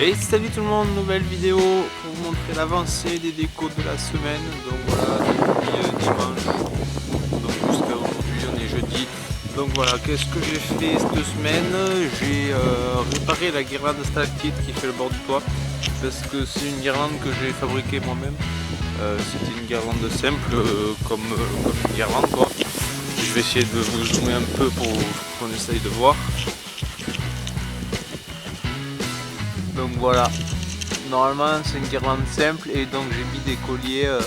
Et salut tout le monde, nouvelle vidéo pour vous montrer l'avancée des décos de la semaine. Donc voilà, depuis dimanche, donc jusqu'à aujourd'hui, on est jeudi. Donc voilà, qu'est-ce que j'ai fait cette semaine? J'ai réparé la guirlande stalactite qui fait le bord du toit, parce que c'est une guirlande que j'ai fabriquée moi-même. C'était une guirlande simple, comme une guirlande quoi. Je vais essayer de vous zoomer un peu pour qu'on essaye de voir. Donc voilà, normalement c'est une guirlande simple et donc j'ai mis des colliers à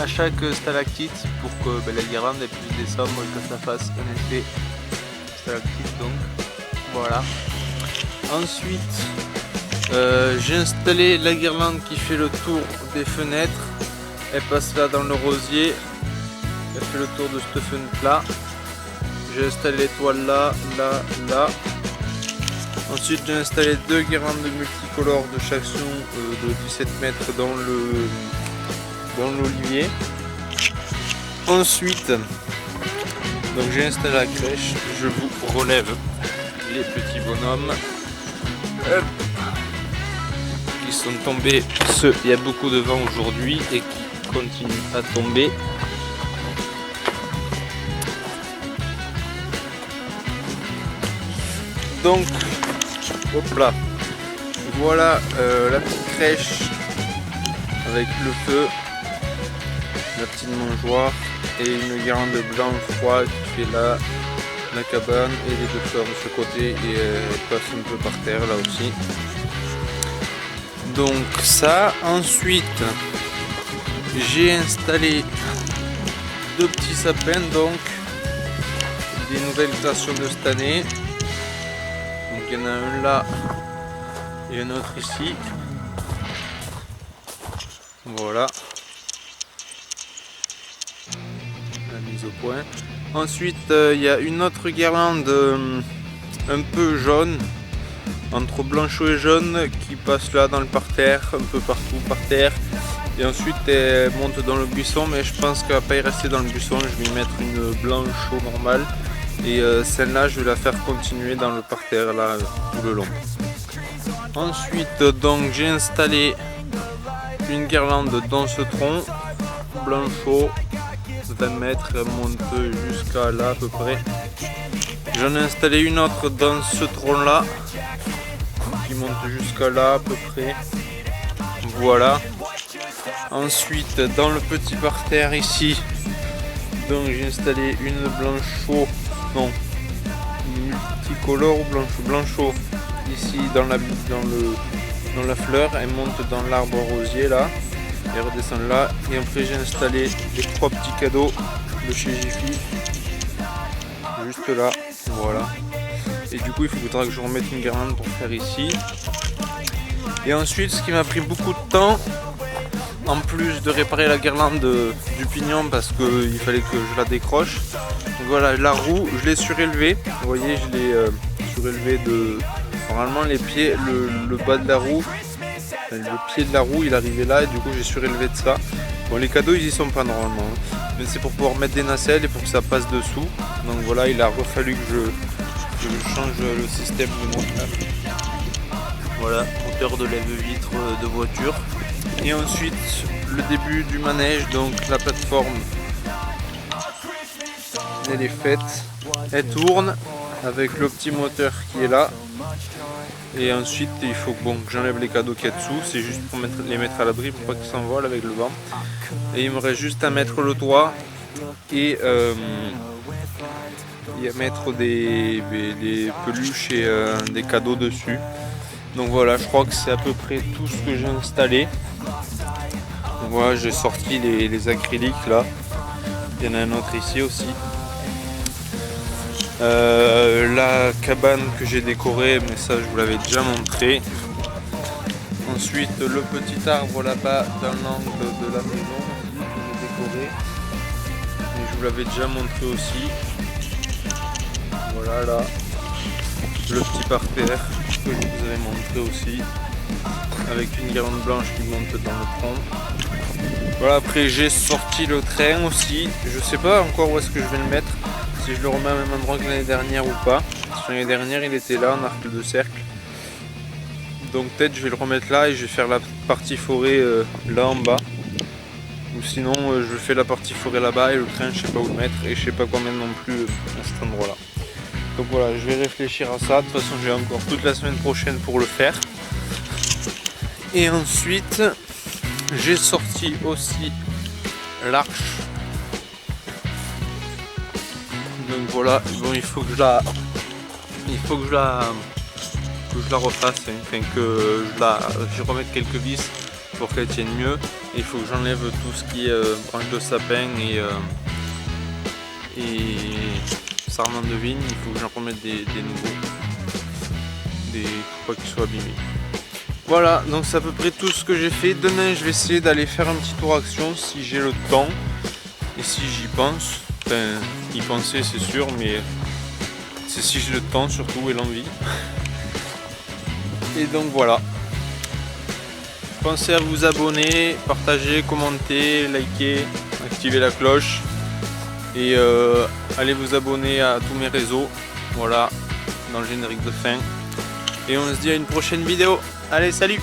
chaque stalactite pour que la guirlande elle puisse descendre et que ça fasse un effet stalactite. Donc voilà. Ensuite j'ai installé la guirlande qui fait le tour des fenêtres. Elle passe là dans le rosier, elle fait le tour de cette fenêtre là. J'ai installé l'étoile là, là, là. Ensuite j'ai installé deux guirlandes multicolores de chaque son de 17 mètres dans l'olivier. Ensuite donc j'ai installé la crèche, je vous relève les petits bonhommes. Hop, qui sont tombés, il y a beaucoup de vent aujourd'hui et qui continuent à tomber. Donc hop là, voilà la petite crèche avec le feu, la petite mangeoire et une guirlande blanc froid qui fait là la cabane et les deux fleurs de ce côté et elle passe un peu par terre là aussi. Donc ça, ensuite j'ai installé deux petits sapins, donc des nouvelles créations de cette année. Donc il y en a un là et un autre ici. Voilà. La mise au point. Ensuite il y a une autre guirlande un peu jaune, entre blanchot et jaune, qui passe là dans le parterre, un peu partout par terre. Et ensuite elle monte dans le buisson, mais je pense qu'elle va pas y rester dans le buisson. Je vais y mettre une blanchot normale. Et celle-là je vais la faire continuer dans le parterre là tout le long. Ensuite donc j'ai installé une guirlande dans ce tronc blanchot, 20 mètres, elle monte jusqu'à là à peu près. J'en ai installé une autre dans ce tronc là qui monte jusqu'à là à peu près. Voilà. Ensuite dans le petit parterre ici, donc j'ai installé une blanchot, non, multicolore ou blanchot ici dans la fleur. Elle monte dans l'arbre rosier là et redescend là. Et après j'ai installé les trois petits cadeaux de chez Jiffy juste là, voilà. Et du coup il faudra que je remette une guirlande pour faire ici. Et ensuite ce qui m'a pris beaucoup de temps, en plus de réparer la guirlande du pignon parce qu'il fallait que je la décroche. Donc voilà, la roue je l'ai surélevée, vous voyez je l'ai surélevée de normalement les pieds, le bas de la roue, le pied de la roue il arrivait là et du coup j'ai surélevé de ça. Bon les cadeaux ils y sont pas normalement, mais c'est pour pouvoir mettre des nacelles et pour que ça passe dessous. Donc voilà, il a fallu que je change le système de montage. Voilà, hauteur de lève-vitre de voiture. Et ensuite le début du manège, donc la plateforme elle est faite, elle tourne avec le petit moteur qui est là. Et ensuite il faut que j'enlève les cadeaux qu'il y a dessous, c'est juste pour les mettre à l'abri pour pas qu'ils s'envolent avec le vent. Et il me reste juste à mettre le toit et à mettre des peluches et des cadeaux dessus. Donc voilà, je crois que c'est à peu près tout ce que j'ai installé. Donc voilà, j'ai sorti les acryliques là. Il y en a un autre ici aussi. La cabane que j'ai décorée, mais ça je vous l'avais déjà montré. Ensuite le petit arbre là-bas dans l'angle de la maison que j'ai décoré. Et je vous l'avais déjà montré aussi. Voilà là. Le petit parterre que je vous avais montré aussi, avec une guirlande blanche qui monte dans le tronc. Voilà, après j'ai sorti le train aussi, je sais pas encore où est-ce que je vais le mettre. si je le remets au même endroit que l'année dernière ou pas. L'année dernière il était là en arc de cercle. Donc peut-être je vais le remettre là et je vais faire la partie forêt là en bas. Ou sinon je fais la partie forêt là-bas et le train je sais pas où le mettre et je sais pas combien non plus à cet endroit là. Donc voilà, je vais réfléchir à ça. De toute façon j'ai encore toute la semaine prochaine pour le faire. Et ensuite j'ai sorti aussi l'arche. Donc voilà, bon il faut que je la refasse, enfin que je remette quelques vis pour qu'elle tienne mieux. Et il faut que j'enlève tout ce qui est branche de sapin et sarment de vigne. Il faut que j'en remette des nouveaux, pour pas qu'ils soient abîmés. Voilà, donc c'est à peu près tout ce que j'ai fait. Demain je vais essayer d'aller faire un petit tour action si j'ai le temps et si j'y pense. Enfin, y penser c'est sûr, mais c'est si j'ai le temps surtout et l'envie. Et donc voilà. Pensez à vous abonner, partager, commenter, liker, activer la cloche. Et allez vous abonner à tous mes réseaux. Voilà, dans le générique de fin. Et on se dit à une prochaine vidéo. Allez, salut!